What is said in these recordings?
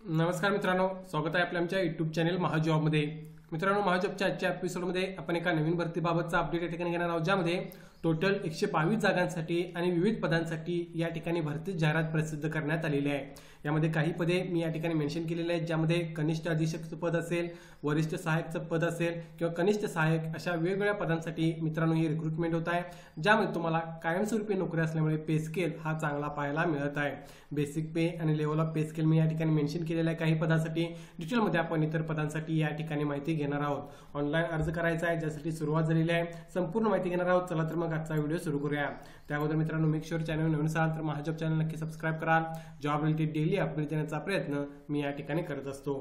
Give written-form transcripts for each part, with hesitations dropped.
नमस्कार मित्रांनो, स्वागत आहे आपल्या आमच्या युट्यूब चॅनल महाजॉबमध्ये। मित्रांनो, महाजॉबच्या आजच्या एपिसोडमध्ये आपण एका नवीन भरतीबाबतचा अपडेट या ठिकाणी घेणार आहोत, ज्यामध्ये टोटल 122 जागांसाठी आणि विविध पदांसाठी या ठिकाणी भरती जाहिरात प्रसिद्ध करण्यात आलेली आहे। यामध्ये काही पदे मी या ठिकाणी मेन्शन केलेली आहेत, ज्यामध्ये कनिष्ठ अधीक्षकचं पद असेल, वरिष्ठ सहाय्यकचं पद असेल किंवा कनिष्ठ सहाय्यक, अशा वेगवेगळ्या पदांसाठी मित्रांनो ही रिक्रुटमेंट होत आहे, ज्यामध्ये तुम्हाला कायमस्वरूपी नोकरी असल्यामुळे पे स्केल हा चांगला पाहायला मिळत आहे। बेसिक पे आणि लेवल ऑफ पे स्केल मी या ठिकाणी मेन्शन केलेला आहे काही पदांसाठी। डिटेलमध्ये आपण इतर पदांसाठी या ठिकाणी माहिती घेणार आहोत। ऑनलाईन अर्ज करायचा आहे, ज्यासाठी सुरुवात झालेली आहे। संपूर्ण माहिती घेणार आहोत। चला तर मग आजचा व्हिडिओ सुरू करूया। त्याअगोदर मित्रांनो, मेक शुअर चॅनल नवीन असाल तर महाजॉब चॅनल नक्की सबस्क्राइब करा। जॉब रिलेटेड डेली अपडेट देण्याचा प्रयत्न मी या ठिकाणी करत असतो।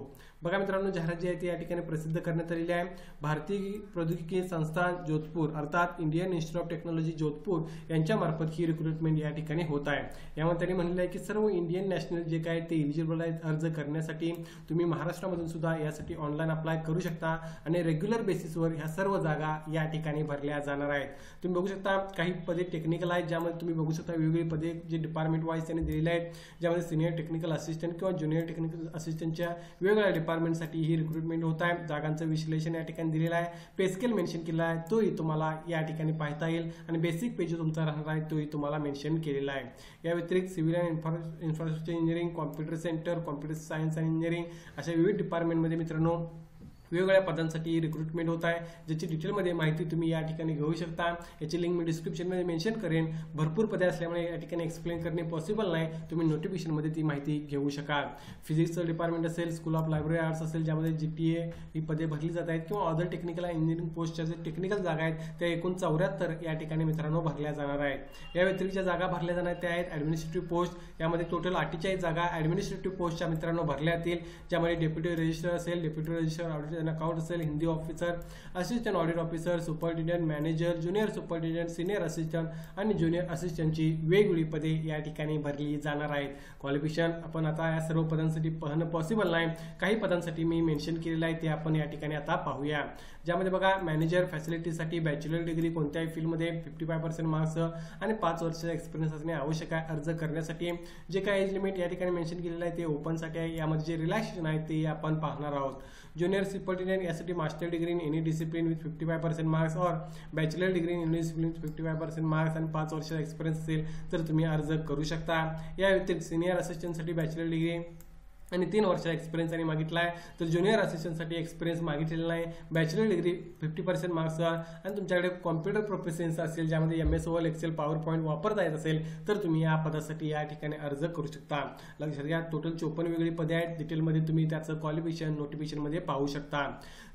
बघा मित्रांनो, जाहिरात जी आहे ती या ठिकाणी प्रसिद्ध करण्यात आलेली आहे। भारतीय प्रौद्योगिकी संस्थान जोधपूर अर्थात Indian institute of technology Jodhpur यांच्या मार्फत ही रिक्रुटमेंट या ठिकाणी होत आहे। यामध्ये त्यांनी म्हणले आहे की सर्व इंडियन नॅशनल जे काय ते एलिजिबल आहेत अर्ज करण्यासाठी, तुम्ही महाराष्ट्रामधून सुद्धा यासाठी ऑनलाईन अप्लाय करू शकता आणि रेग्युलर बेसिसवर ह्या सर्व जागा या ठिकाणी भरल्या जाणार आहेत। तुम्ही बघू शकता काही पदे टेक्निकल आहेत, ज्यामध्ये तुम्ही बघू शकता वेगवेगळी पदे जे डिपार्टमेंट वाईज त्यांनी दिलेले आहेत, ज्यामध्ये सिनियर टेक्निकल असिस्टंट किंवा ज्युनियर टेक्निकल असिस्टंटच्या वेगवेगळ्या डिपार्टमेंटसाठी ही रिक्रुटमेंट होत आहे। जागांचं विश्लेषण या ठिकाणी दिलेलं आहे, पे स्केल मेन्शन केलेला आहे, तोही तुम्हाला या ठिकाणी पाहता येईल आणि बेसिक पे जो तुमचा राहणार आहे तोही तुम्हाला मेन्शन केलेला आहे। या व्यतिरिक्त civil and infrastructure engineering, computer centre, computer science and engineering अशा विविध डिपार्टमेंटमध्ये मित्रांनो वेगवेगळ्या पदांसाठी रिक्रुटमेंट होत आहे, ज्याची डिटेलमध्ये माहिती तुम्ही या ठिकाणी घेऊ शकता। याची लिंक मी डिस्क्रिप्शनमध्ये मेन्शन करेन। भरपूर पदे असल्यामुळे या ठिकाणी एक्सप्लेन करणे पॉसिबल नाही, तुम्ही नोटिफिकेशनमध्ये ती माहिती घेऊ शकाल। फिजिक्सचं डिपार्टमेंट असेल, स्कूल ऑफ लायब्ररी आर्ट्स असेल, ज्यामध्ये GTA ही पदे भरली जात आहेत, किंवा अदर टेक्निकल इंजिनिअरिंग पोस्टच्या जे टेक्निकल जागा आहेत त्या एकूण 74 या ठिकाणी मित्रांनो भरल्या जाणार आहेत। या व्यतिरिक्त ज्या जागा भरल्या जाणार त्या आहेत ॲडमिनिस्ट्रेटिव्ह पोस्ट। यामध्ये टोटल 48 जागा ॲडमिनिस्ट्रेटिव्ह पोस्टच्या मित्रांनो भरल्या जातील, ज्यामध्ये डेप्युटी रजिस्ट्रार असेल, डेप्युटी रजिस्ट्रार ऑडिट अकाउंट असेल, Hindi officer, assistant audit officer, superintendent, manager, junior superintendent, senior assistant आणि ज्युनियर असिस्टंटची वेगवेगळी पदे या ठिकाणी भरली जाणार आहेत। क्वालिफिकेशन आपण आता या सर्व पदांसाठी पाहणं पॉसिबल नाही, काही पदांसाठी मी मेन्शन केलेलं आहे ते आपण या ठिकाणी आता पाहूया। ज्यामध्ये बघा, मॅनेजर फॅसिलिटीसाठी बॅचलर डिग्री कोणत्याही फील्डमध्ये 55% मार्क्स आणि 5 वर्षाचा एक्सपिरियन्स असणे आवश्यक आहे अर्ज करण्यासाठी। जे काही एज लिमिट या ठिकाणी मेन्शन केलेलं आहे ते ओपनसाठी आहे। यामध्ये जे रिलॅक्सेशन आहे ते आपण पाहणार आहोत। ज्युनियर सुपरिटेंडेंट यासाठी master degree in any discipline with 55% marks और bachelor degree in any discipline 55% marks आणि 5 वर्षाचा एक्सपिरियन्स असेल तर तुम्ही अर्ज करू शकता। या व्यतिरिक्त सिनियर असिस्टंटसाठी बॅचलर डिग्री आणि 3 वर्षाचा एक्सपिरियन्स आणि मागितला आहे, तर ज्युनियर असिस्टंटसाठी एक्सपिरियन्स मागितलेला नाही। बॅचलर डिग्री 50% मार्क्स आणि तुमच्याकडे कॉम्प्युटर प्रोफिशियन्सी असेल, ज्यामध्ये MS Word, Excel, PowerPoint वापरता येत असेल तर तुम्ही या पदासाठी या ठिकाणी अर्ज करू शकता। लक्षात घ्या, टोटल 54 वेगळी पदे आहेत। डिटेलमध्ये तुम्ही त्याचं क्वालिफिकेशन नोटिफिकेशनमध्ये पाहू शकता।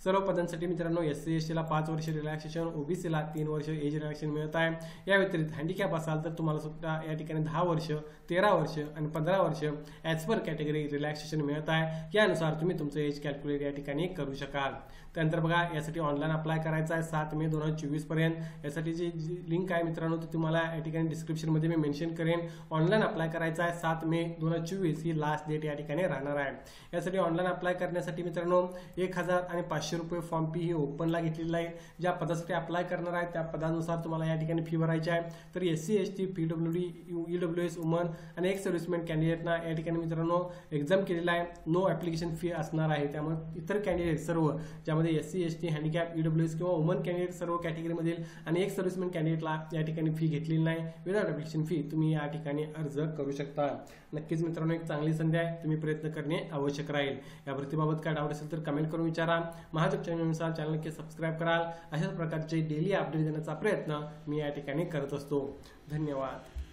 सर्व पदांसाठी मित्रांनो SC ST ला 5 वर्ष रिलॅक्सेशन, OBC ला 3 वर्ष एज रिलॅक्सेशन मिळत आहे। या व्यतिरिक्त हँडिकॅप असाल तर तुम्हाला सुद्धा या ठिकाणी 10 वर्ष, 13 वर्ष आणि 15 वर्ष ॲज पर कॅटेगरी रिलॅक्सेशन मिळत आहे। यानुसार तुम्ही तुमचं एज कॅल्क्युलेट या ठिकाणी करू शकाल। त्यानंतर बघा, यासाठी ऑनलाईन अप्लाय करायचा आहे 7 मे 2024 पर्यंत। यासाठी जी लिंक आहे मित्रांनो ती तुम्हाला या ठिकाणी डिस्क्रिप्शनमध्ये मी मेन्शन करेन। ऑनलाईन अप्लाय करायचा आहे 7 मे 2024 ही लास्ट डेट या ठिकाणी राहणार आहे। यासाठी ऑनलाईन अप्लाय करण्यासाठी मित्रांनो 1000 रुपये फॉर्म फी ही ओपनला घेतलेली आहे। ज्या पदासाठी अप्लाय करणार आहे त्या पदानुसार तुम्हाला या ठिकाणी फी भरायची आहे। तर SC ST PWD EWS woman आणि एक सर्व्हिसमॅन कॅन्डिडेटना या ठिकाणी मित्रांनो एक्झाम केलेला आहे, नो ॲप्लिकेशन फी असणार आहे। त्यामुळे इतर कॅन्डिडेट सर्व, ज्यामध्ये SC ST हँडिकॅप EWS किंवा वुमन कॅन्डिडेट सर्व कॅटेगरीमधील आणि एक सर्व्हिसमॅन कॅन्डिडेटला या ठिकाणी फी घेतलेली नाही। विदाउट ॲप्लिकेशन फी तुम्ही या ठिकाणी अर्ज करू शकता। नक्कीच मित्रांनो, एक चांगली संधी आहे, तुम्ही प्रयत्न करणे आवश्यक राहील। या भरतीबाबत काय डाऊट असेल तर कमेंट करून विचारा। महाजॉब चॅनलनुसार चॅनल नक्की सबस्क्राईब कराल। अशाच प्रकारचे डेली अपडेट देण्याचा प्रयत्न मी या ठिकाणी करत असतो। धन्यवाद।